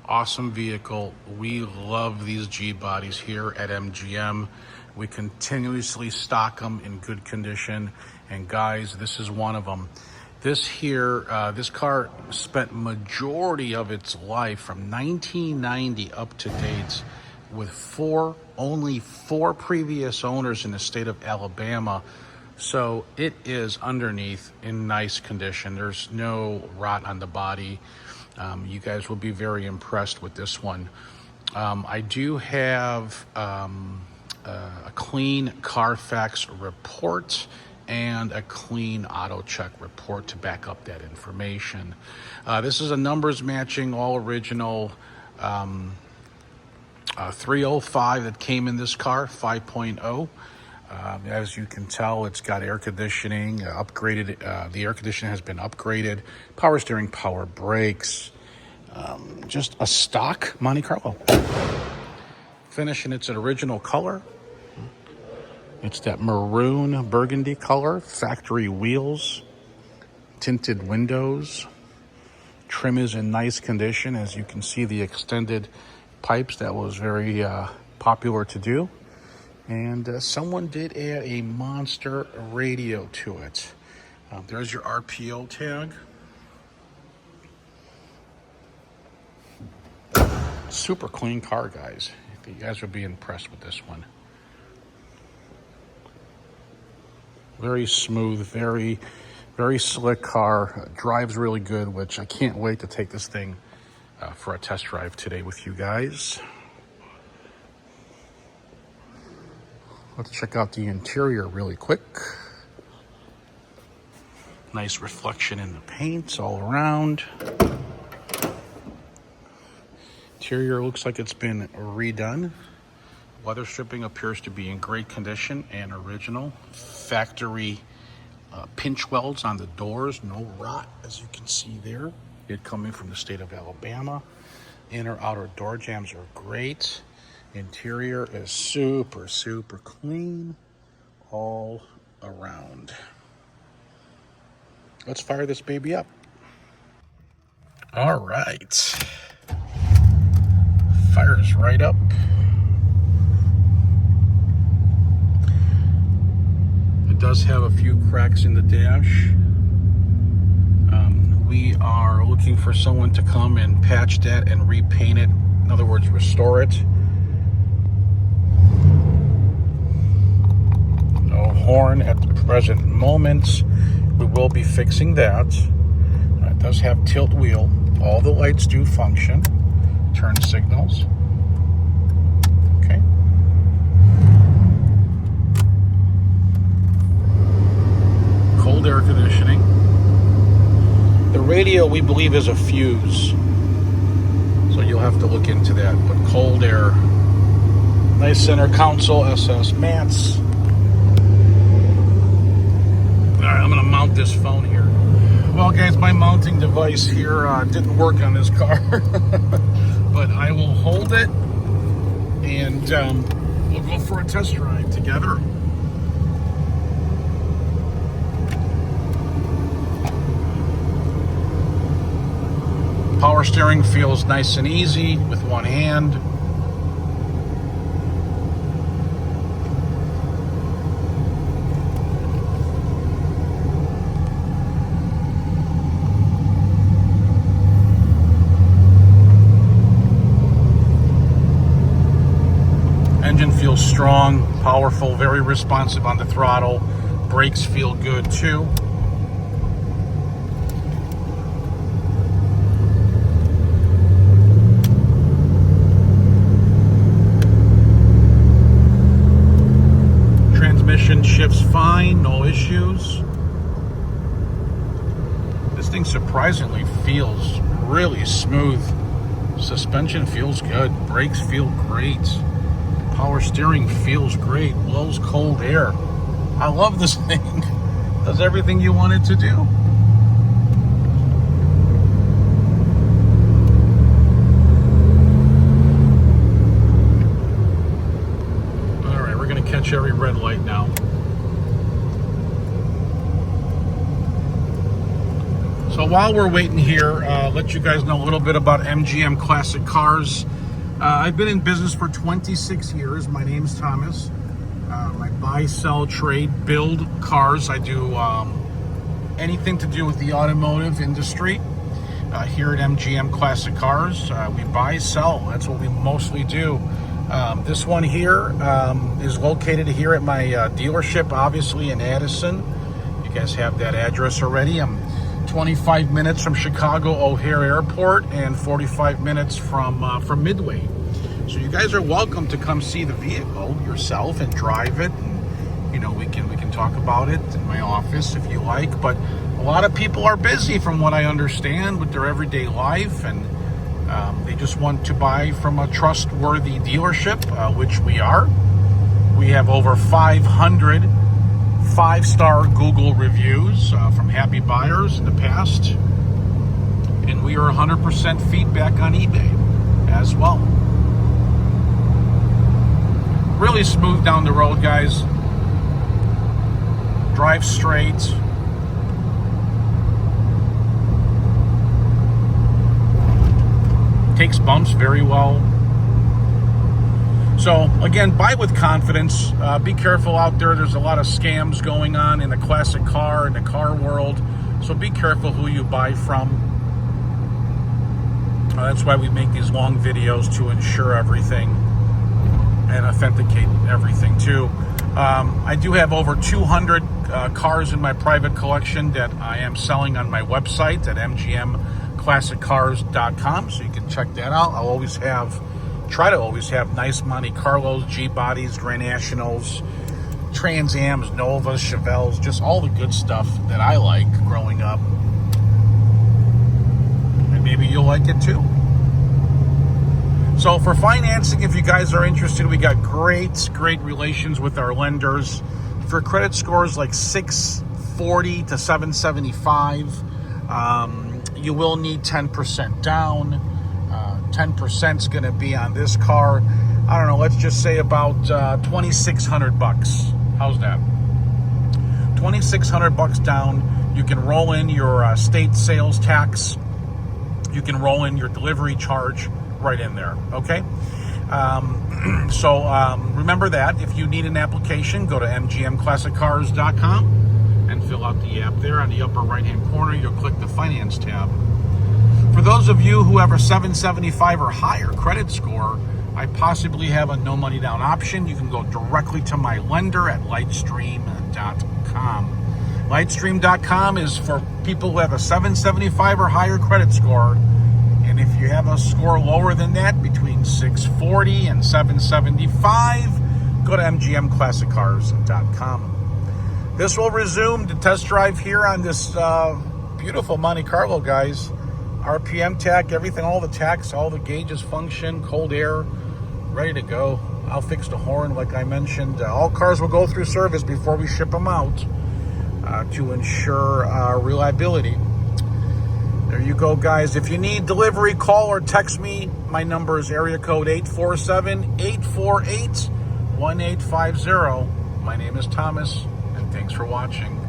Awesome vehicle. We love these G bodies here at MGM. We continuously stock them in good condition, and guys, this is one of them. This car spent majority of its life from 1990 up to date with only four previous owners in the state of Alabama. So it is underneath in nice condition. There's no rot on the body. You guys will be very impressed with this one. I do have a clean Carfax report and a clean auto check report to back up that information. This is a numbers matching, all original 305 that came in this car, 5.0. As you can tell, it's got air conditioning upgraded. The air conditioning has been upgraded. Power steering, power brakes. Just a stock Monte Carlo. Finish in its original color. It's that maroon burgundy color. Factory wheels. Tinted windows. Trim is in nice condition. As you can see, the extended pipes, that was very popular to do. And someone did add a monster radio to it. There's your RPO tag. Super clean car, guys. You guys would be impressed with this one. Very smooth, very, very slick car. Drives really good, which I can't wait to take this thing for a test drive today with you guys. Let's check out the interior really quick. Nice reflection in the paint all around. Interior looks like it's been redone. Weather stripping appears to be in great condition and original. Factory pinch welds on the doors, no rot, as you can see there. It coming from the state of Alabama. Inner outer door jambs are great. Interior is super, super clean all around. Let's fire this baby up. All right. Fires right up. It does have a few cracks in the dash. We are looking for someone to come and patch that and repaint it. In other words, restore it. No horn at the present moment. We will be fixing that. It does have tilt wheel. All the lights do function. Turn signals. Okay. Cold air conditioning. The radio, we believe, is a fuse. So you'll have to look into that. But cold air. Nice center console, SS mats. Alright, I'm going to mount this phone here. Well, guys, my mounting device here didn't work on this car. But I will hold it and we'll go for a test drive together. Power steering feels nice and easy with one hand. Engine feels strong, powerful, very responsive on the throttle. Brakes feel good too. Transmission shifts fine, no issues. This thing surprisingly feels really smooth. Suspension feels good. Brakes feel great. Power steering feels great. Blows cold air. I love this thing. Does everything you want it to do. All right, we're going to catch every red light now. So while we're waiting here, let you guys know a little bit about MGM Classic Cars. I've been in business for 26 years. My name's Thomas. I buy, sell, trade, build cars. I do anything to do with the automotive industry. Here at MGM Classic Cars, we buy, sell. That's what we mostly do. This one here is located here at my dealership, obviously in Addison. You guys have that address already. I'm 25 minutes from Chicago O'Hare Airport and 45 minutes from Midway. So you guys are welcome to come see the vehicle yourself and drive it. And, you know, we can talk about it in my office if you like. But a lot of people are busy, from what I understand, with their everyday life, and they just want to buy from a trustworthy dealership, which we are. We have over 500 5-star Google reviews from happy buyers in the past, and we are 100% feedback on eBay as well. Really smooth down the road, guys. Drive straight. Takes bumps very well. So again, buy with confidence. Be careful out there. There's a lot of scams going on in the classic car, in the car world. So be careful who you buy from. That's why we make these long videos, to ensure everything and authenticate everything too. I do have over 200 cars in my private collection that I am selling on my website at MGMClassicCars.com. So you can check that out. I'll always try to always have nice Monte Carlos, G-bodies, Grand Nationals, Trans Ams, Novas, Chevelles, just all the good stuff that I like growing up. And maybe you'll like it too. So for financing, if you guys are interested, we got great relations with our lenders. For credit scores like 640 to 775, you will need 10% down. 10% is going to be on this car, I don't know, let's just say about $2,600. How's that? $2,600 down. You can roll in your state sales tax. You can roll in your delivery charge right in there, okay? So remember that. If you need an application, go to MGMClassicCars.com and fill out the app there. On the upper right-hand corner, you'll click the Finance tab. For those of you who have a 775 or higher credit score, I possibly have a no money down option. You can go directly to my lender at Lightstream.com. Lightstream.com is for people who have a 775 or higher credit score. And if you have a score lower than that, between 640 and 775, go to MGMClassicCars.com. This will resume the test drive here on this beautiful Monte Carlo, guys. RPM tach, everything, all the tachs, all the gauges function, cold air, ready to go. I'll fix the horn like I mentioned. All cars will go through service before we ship them out to ensure reliability. There you go, guys. If you need delivery, call or text me. My number is area code 847-848-1850. My name is Thomas, and thanks for watching.